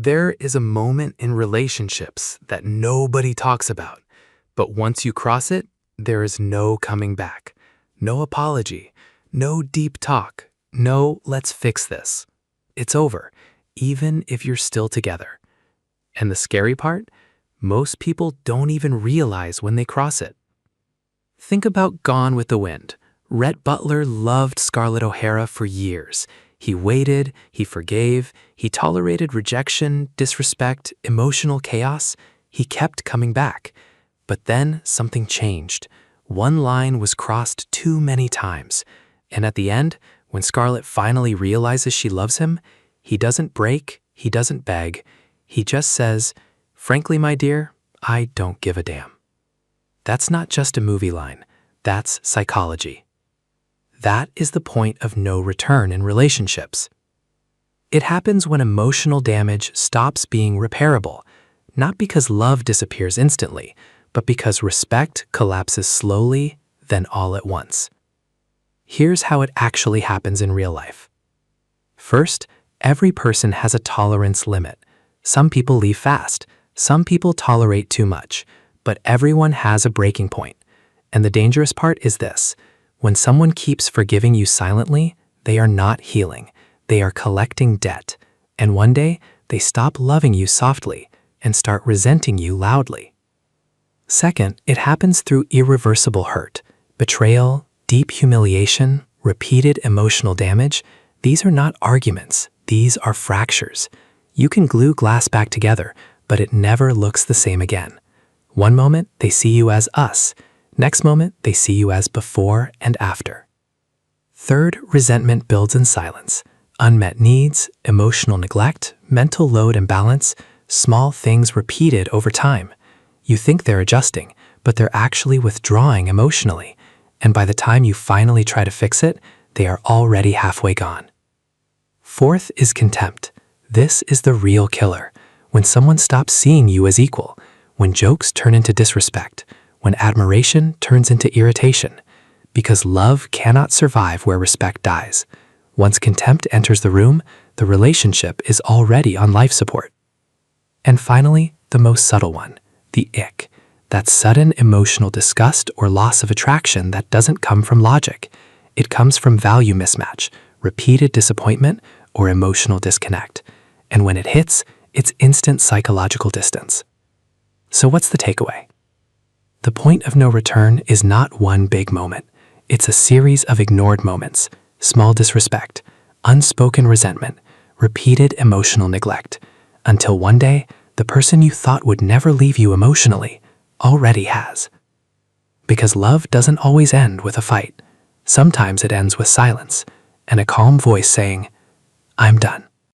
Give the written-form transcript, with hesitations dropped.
There is a moment in relationships that nobody talks about, but once you cross it, there is no coming back. No apology, no deep talk, no let's fix this. It's over, even if you're still together. And the scary part? Most people don't even realize when they cross it. Think about Gone with the Wind. Rhett Butler loved Scarlett O'Hara for years. He waited, he forgave, he tolerated rejection, disrespect, emotional chaos. He kept coming back. But then something changed. One line was crossed too many times. And at the end, when Scarlett finally realizes she loves him, he doesn't break, he doesn't beg. He just says, "Frankly, my dear, I don't give a damn." That's not just a movie line. That's psychology. That is the point of no return in relationships. It happens when emotional damage stops being repairable, not because love disappears instantly, but because respect collapses slowly, then all at once. Here's how it actually happens in real life. First, every person has a tolerance limit. Some people leave fast, some people tolerate too much, but everyone has a breaking point. And the dangerous part is this. When someone keeps forgiving you silently, they are not healing. They are collecting debt. And one day, they stop loving you softly and start resenting you loudly. Second, it happens through irreversible hurt. Betrayal, deep humiliation, repeated emotional damage. These are not arguments. These are fractures. You can glue glass back together, but it never looks the same again. One moment, they see you as us. Next moment, they see you as before and after. Third, resentment builds in silence. Unmet needs, emotional neglect, mental load imbalance, small things repeated over time. You think they're adjusting, but they're actually withdrawing emotionally. And by the time you finally try to fix it, they are already halfway gone. Fourth is contempt. This is the real killer. When someone stops seeing you as equal, when jokes turn into disrespect, when admiration turns into irritation, because love cannot survive where respect dies. Once contempt enters the room, the relationship is already on life support. And finally, the most subtle one, the ick, that sudden emotional disgust or loss of attraction that doesn't come from logic. It comes from value mismatch, repeated disappointment, or emotional disconnect. And when it hits, it's instant psychological distance. So what's the takeaway? The point of no return is not one big moment. It's a series of ignored moments, small disrespect, unspoken resentment, repeated emotional neglect, until one day, the person you thought would never leave you emotionally already has. Because love doesn't always end with a fight. Sometimes it ends with silence and a calm voice saying, "I'm done."